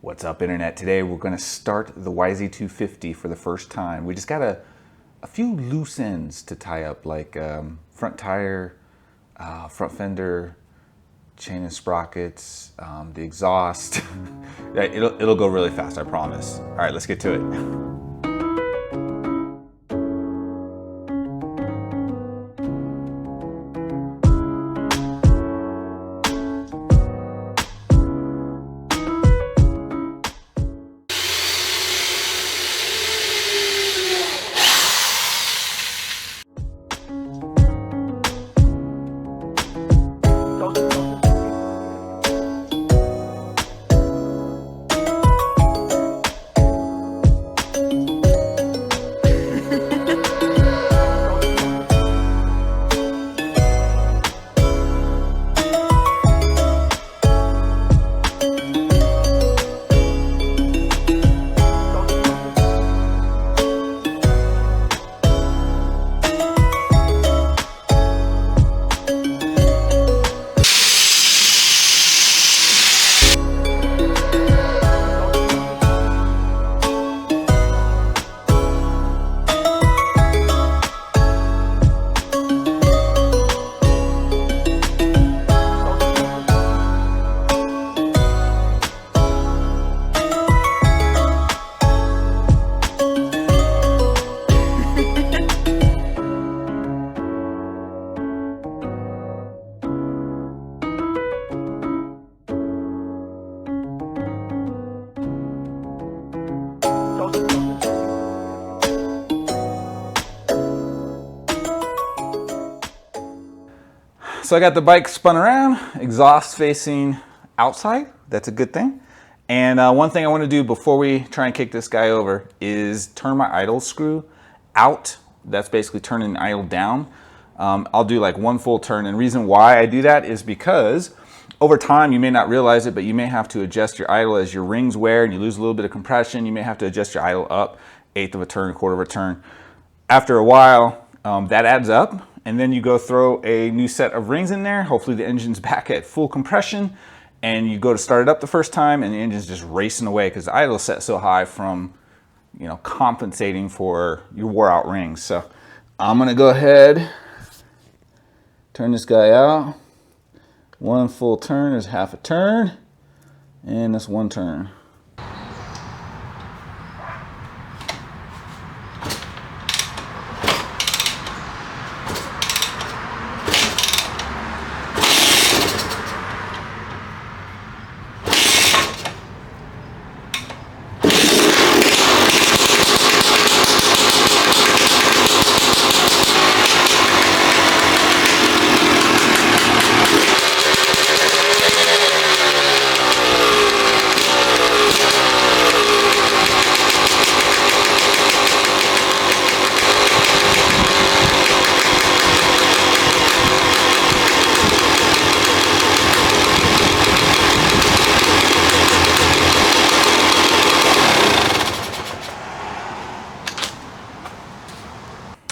What's up, Internet? Today we're going to start the YZ250 for the first time. We just got a few loose ends to tie up, like front tire, front fender, chain and sprockets, the exhaust. It'll go really fast, I promise. All right, let's get to it. So I got the bike spun around, exhaust facing outside. That's a good thing. And one thing I want to do before we try and kick this guy over is turn my idle screw out. That's basically turning the idle down. I'll do like one full turn. And the reason why I do that is because over time, you may not realize it, but you may have to adjust your idle as your rings wear and you lose a little bit of compression. You may have to adjust your idle up, 1/8 of a turn, 1/4 of a turn. After a while, that adds up. And then you go throw a new set of rings in there. Hopefully the engine's back at full compression, and you go to start it up the first time and the engine's just racing away because the idle is set so high from, you know, compensating for your wore out rings. So I'm gonna go ahead, turn this guy out. One full turn is half a turn, and that's one turn.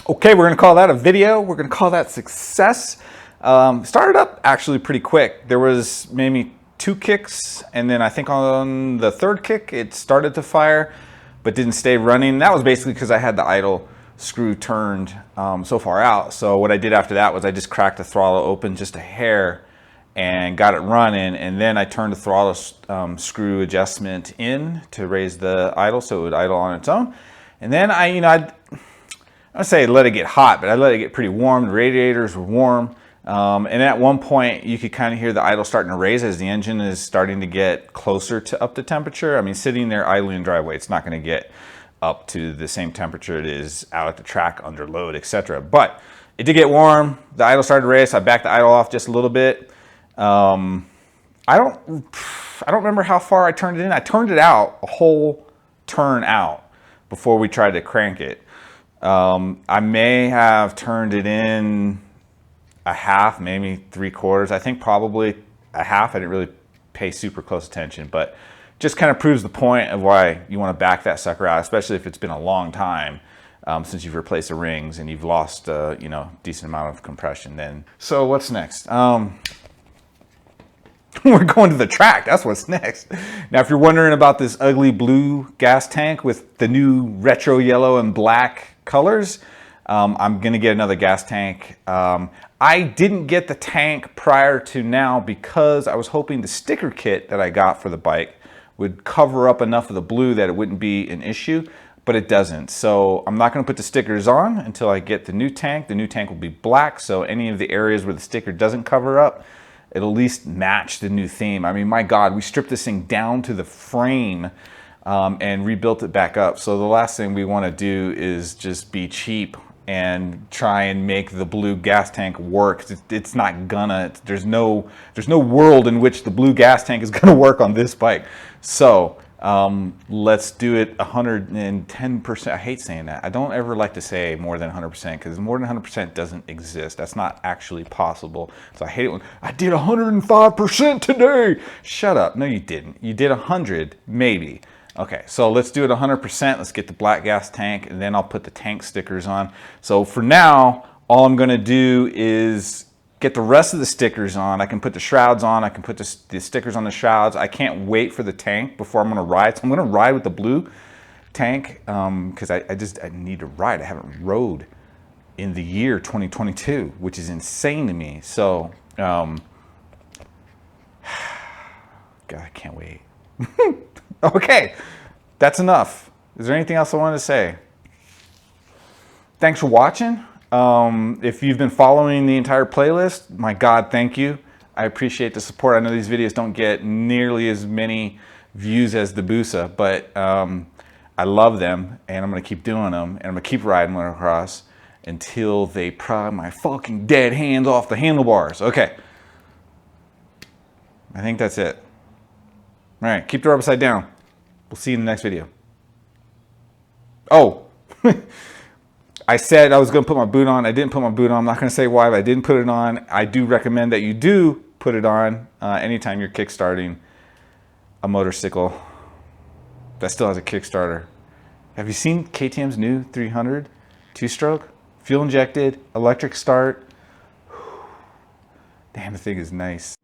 Okay, we're gonna call that a video. We're gonna call that success. Started up actually pretty quick. There was maybe 2 kicks, and then I think on the 3rd kick, it started to fire, but didn't stay running. That was basically because I had the idle screw turned so far out. So what I did after that was I just cracked the throttle open just a hair and got it running, and then I turned the throttle screw adjustment in to raise the idle so it would idle on its own. And then I'd say let it get hot, but I let it get pretty warm. The radiators were warm. And at one point, you could kind of hear the idle starting to raise as the engine is starting to get closer to up to temperature. I mean, sitting there idling in driveway, it's not going to get up to the same temperature it is out at the track under load, etc. But it did get warm. The idle started to raise. So I backed the idle off just a little bit. I don't remember how far I turned it in. I turned it out a whole turn out before we tried to crank it. I may have turned it in a half, maybe 3/4. I think probably a half. I didn't really pay super close attention, but just kind of proves the point of why you want to back that sucker out, especially if it's been a long time since you've replaced the rings and you've lost you know, decent amount of compression then. So what's next? We're going to the track. That's what's next. Now, if you're wondering about this ugly blue gas tank with the new retro yellow and black colors, I'm going to get another gas tank. I didn't get the tank prior to now because I was hoping the sticker kit that I got for the bike would cover up enough of the blue that it wouldn't be an issue, but it doesn't. So I'm not going to put the stickers on until I get the new tank. The new tank will be black, so any of the areas where the sticker doesn't cover up, it'll at least match the new theme. I mean, my God, we stripped this thing down to the frame and rebuilt it back up. So the last thing we want to do is just be cheap and try and make the blue gas tank work. It's not gonna. There's no world in which the blue gas tank is gonna work on this bike. So let's do it 110%. I hate saying that. I don't ever like to say more than 100% because more than 100% doesn't exist. That's not actually possible. So I hate it when I did 105% today. Shut up. No, you didn't. You did 100, maybe. Okay, so let's do it 100%. Let's get the black gas tank, and then I'll put the tank stickers on. So for now, all I'm gonna do is get the rest of the stickers on. I can put the shrouds on. I can put the stickers on the shrouds. I can't wait for the tank before I'm gonna ride. So I'm gonna ride with the blue tank because I need to ride. I haven't rode in the year 2022, which is insane to me. So, God, I can't wait. Okay, that's enough. Is there anything else I wanted to say? Thanks for watching. If you've been following the entire playlist, my God, thank you. I appreciate the support. I know these videos don't get nearly as many views as the Busa, but I love them, and I'm gonna keep doing them, and I'm gonna keep riding motocross until they pry my fucking dead hands off the handlebars. Okay, I think that's it. All right, keep the rub upside down. We'll see you in the next video. Oh, I said I was gonna put my boot on. I didn't put my boot on. I'm not gonna say why, but I didn't put it on. I do recommend that you do put it on anytime you're kickstarting a motorcycle that still has a Kickstarter. Have you seen KTM's new 300 two-stroke? Fuel injected, electric start. Damn, the thing is nice.